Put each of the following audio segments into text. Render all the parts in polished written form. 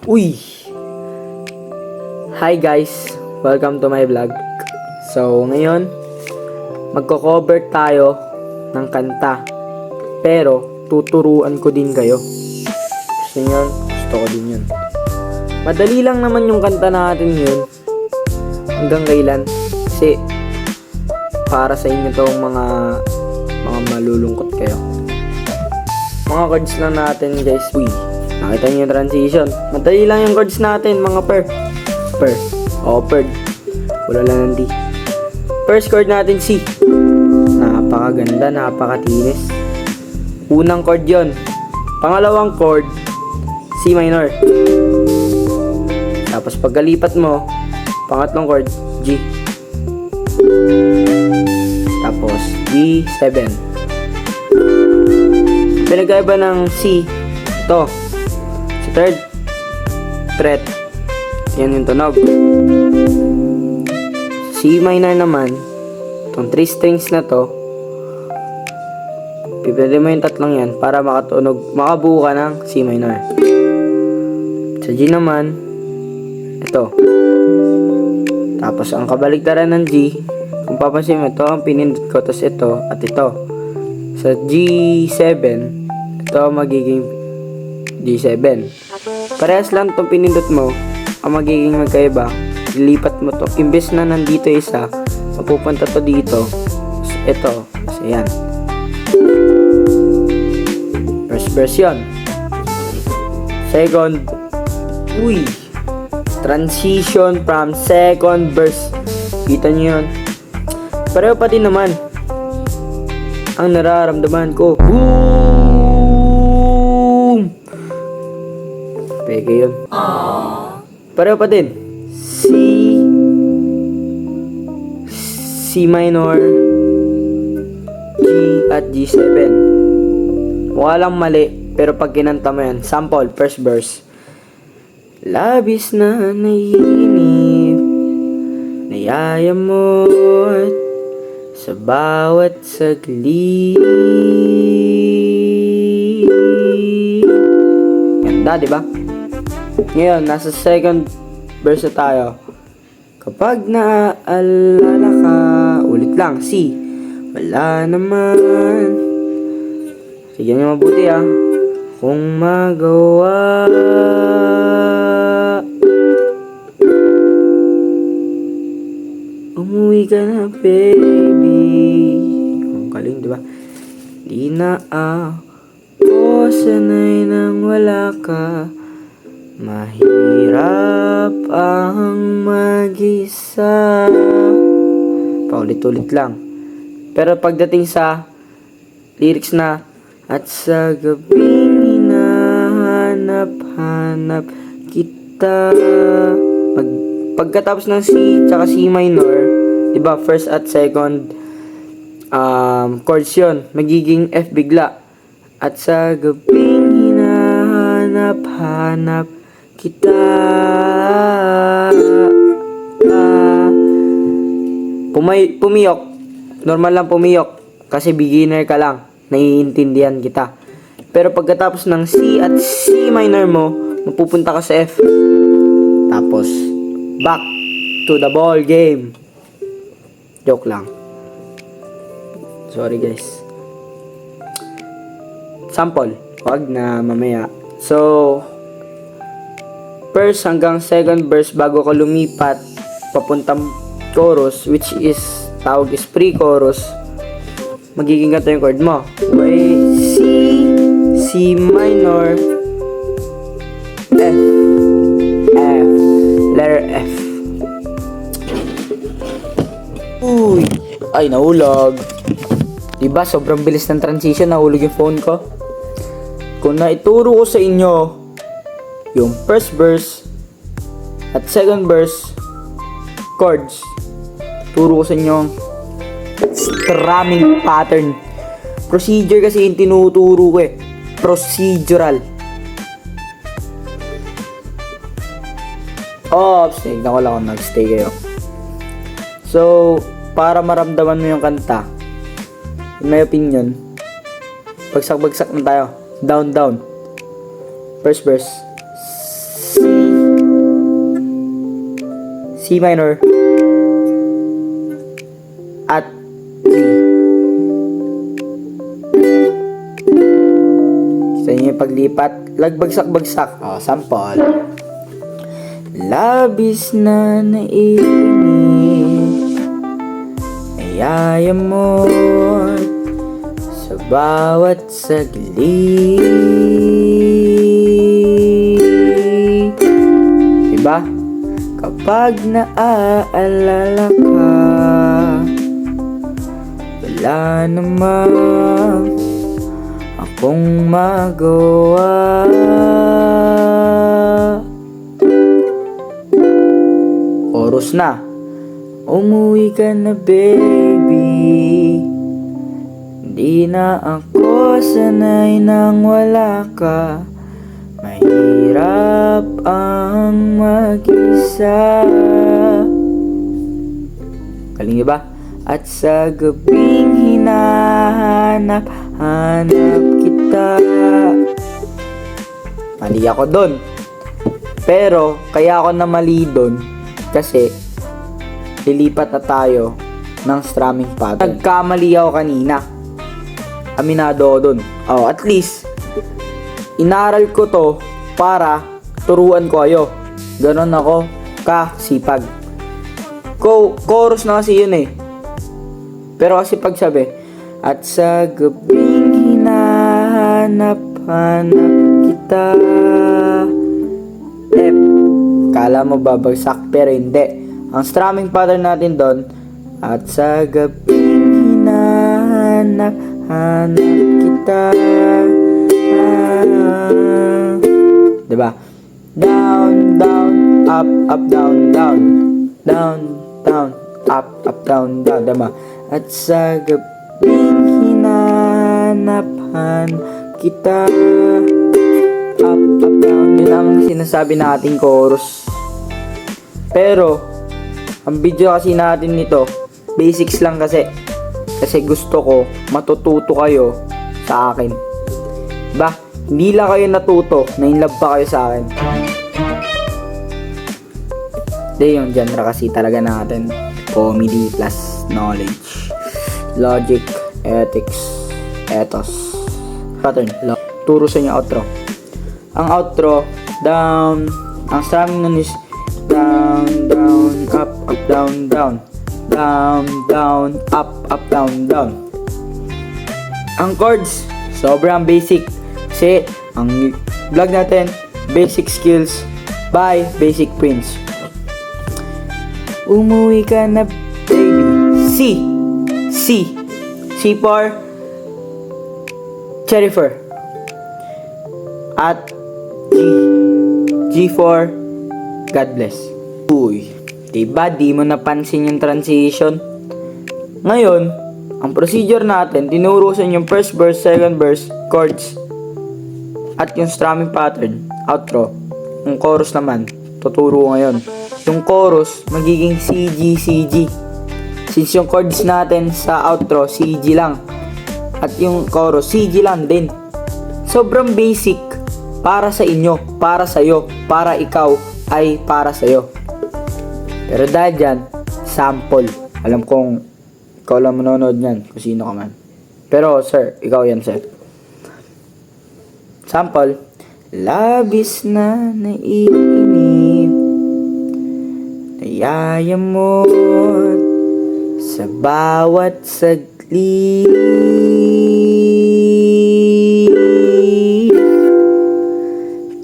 Uy! Hi guys! Welcome to my vlog. So, ngayon, magko-cover tayo ng kanta. Pero, tuturuan ko din kayo. Gusto nyo yun? Gusto ko din yun. Madali lang naman yung kanta natin yun. Hanggang kailan? Kasi, para sa inyo tong mga malulungkot kayo. Mga chords lang natin guys. Uy! Nakita niyo yung transition. Madali lang yung chords natin, mga per. O, per. Wala lang ng D. First chord natin, C. Napakaganda, napakatinis. Unang chord yon. Pangalawang chord, C minor. Tapos pagkalipat mo, pangatlong chord, G. Tapos, D7. Pinagkaiba ng C, ito. Third fret, yan yung tunog. C minor naman, itong 3 strings na to, pipili mo yung tatlong yan para makabuo ka ng C minor. Sa G naman, ito. Tapos ang kabaligtaran ng G, kung papansin mo, ito ang pinindot ko, tapos ito at ito. Sa G7, ito magiging G7. Parehas lang itong pinindot mo. Ang magiging magkaiba, ilipat mo to. Imbes na nandito isa, mapupunta to dito. So, ito. So, yan. First verse yun. Second. Uy! Transition from second verse. Kita nyo yun? Pareho pa din naman. Ang nararamdaman ko. Boom! Peke yun. Pareho pa din. C minor, G at G7. Mukha lang mali, pero pag kinanta mo yan, sample, first verse. Labis na naiinip, nayaya mo sa bawat saglit. Ganda, diba? Ngayon, nasa second verse na tayo. Kapag naaalala ka, ulit lang, C. Wala naman. Sige nyo mabuti kung magawa. Umuwi ka na, baby. Ang galing, diba? Di na ako sanay nang wala ka. Mahirap ang mag-isa. Paulit-ulit lang. Pero pagdating sa lyrics na, at sa gabing hinahanap-hanap kita. Pagkatapos ng C tsaka C minor, diba first at second chords yun, magiging F bigla. At sa gabing hinahanap-hanap kita. Pumiyok. Normal lang pumiyok. Kasi beginner ka lang. Naiintindihan kita. Pero pagkatapos ng C at C minor mo, mapupunta ka sa F. Tapos, back to the ball game. Joke lang. Sorry guys. Sample. Wag na mamaya. So, first hanggang second verse bago ka lumipat papuntang chorus, which is tawag is pre-chorus, magiging ganito yung chord mo. Okay, C minor, F, letter F. Uy, ay nahulog. Diba sobrang bilis ng transition, nahulog yung phone ko. Kung naituro ko sa inyo yung first verse at second verse chords, turo ko sa inyo strumming pattern. Procedure kasi yung tinuturo ko procedural. Tignan ko lang kung nag-stay kayo. So, para maramdaman mo yung kanta, in my opinion, bagsak-bagsak na tayo. Down, down. First verse. C C minor, at G. Sa inyo yung paglipat, lagbagsak-bagsak. Sample. Labis na naiinip, ayaya mo sa bawat saglit. Diba? Kapag naaalala ka, wala namang akong magawa. Chorus na. Umuwi ka na, baby. Di na ako sanay nang wala ka. Mahirap ang mag-isa. Galing ba? At sa gabing hinahanap kita. Mali ako dun. Pero, kaya ako na mali dun kasi lilipat na tayo ng strumming pattern. Nagkamali ako kanina. Aminado ako dun. At least, inaral ko to para turuan ko kayo. Ganon ako kasipag. Chorus na kasi yun eh. Pero kasi pag sabi, at sa gabing hinahanap-hanap kita. F. Kala mo babagsak pero hindi. Ang strumming pattern natin doon, at sa gabing hinahanap-hanap kita. Diba? Down, down, up, up, down, down. Down, down, up, up, down, down. Diba? At sa gabing hinanapan kita. Up, up, down. Yun ang sinasabi nating chorus. Pero, ang video kasi natin nito, basics lang kasi. Kasi gusto ko matututo kayo sa akin. Diba? Hindi lang kayo natuto, na-inlove pa kayo sa akin. Hindi yung genre kasi talaga natin. Comedy plus knowledge. Logic, ethics, ethos. Pattern. Turo sa inyo outro. Ang outro, down. Ang strumming nun is down, down, up, up, down, down. Down, down, up, up, down, down. Ang chords, sobrang basic. Kasi, ang vlog natin, basic skills by Basic Prince. Umuwi ka na, baby. C. C. C for Jennifer. At G. G for God bless. Uy, diba di mo napansin yung transition? Ngayon, ang procedure natin, tinuro sa inyo yung first verse, second verse, chords, at yung strumming pattern, outro. Yung chorus naman, tuturo ngayon. Yung chorus, magiging CG, CG. Since yung chords natin sa outro, CG lang. At yung chorus, CG lang din. Sobrang basic. Para sa inyo, para sa'yo, para ikaw, ay para sa'yo. Pero dahil dyan, sample. Alam kong ikaw lang manonood nyan, kung sino ka man. Pero sir, ikaw yan sir. Sample. Labis na naiinip, nayaya mo sa bawat saglit.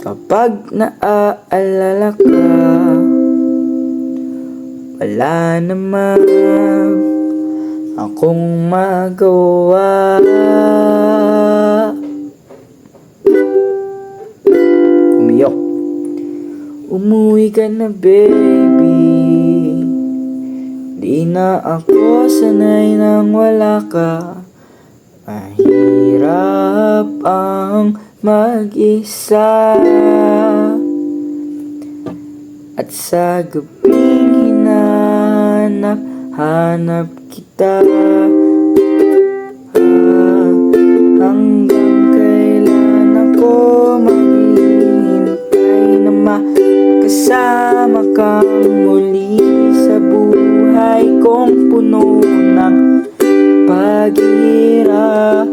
Kapag naaalala ka, wala naman akong magawa. Umiyok. Umuwi ka na, baby. Di na ako sanay nang wala ka. Mahirap ang mag-isa. At sa gabing hanap kita. Hanggang kailan ako maghihintay na makasama. Isama kang muli sa buhay kong puno ng paghihirap.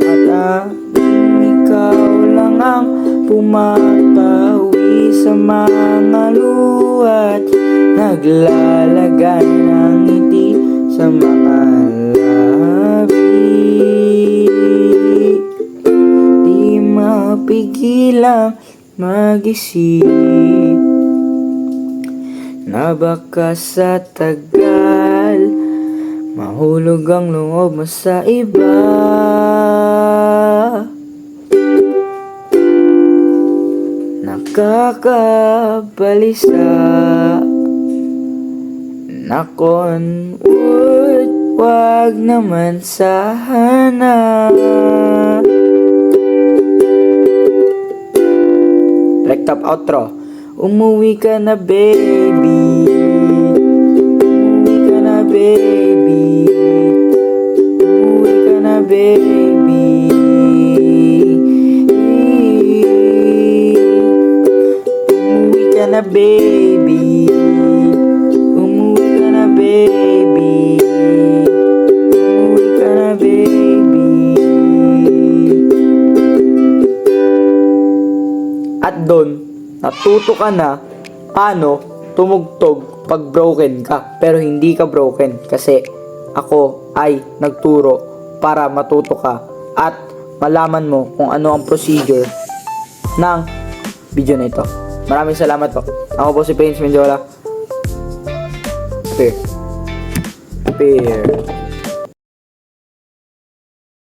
At tanging ikaw lang ang pumatawi sa mga luhat, naglalagay ng ngiti sa mga labi. Di mapigilang mag-isip na baka sa tagal mahulog ang loob mo sa iba. Nakakabalisa, nakon would, wag naman sana. Rectop outro. Umuwi ka na baby, umuwi ka na baby, umuwi ka na baby. Umuwi ka na baby, umuwi ka na baby, umuwi ka na baby. At doon, natuto ka na paano tumugtog pag broken ka. Pero hindi ka broken kasi ako ay nagturo para matuto ka at malaman mo kung ano ang procedure ng video na ito. Maraming salamat po. Ako po si Prince Mendiola. Peer.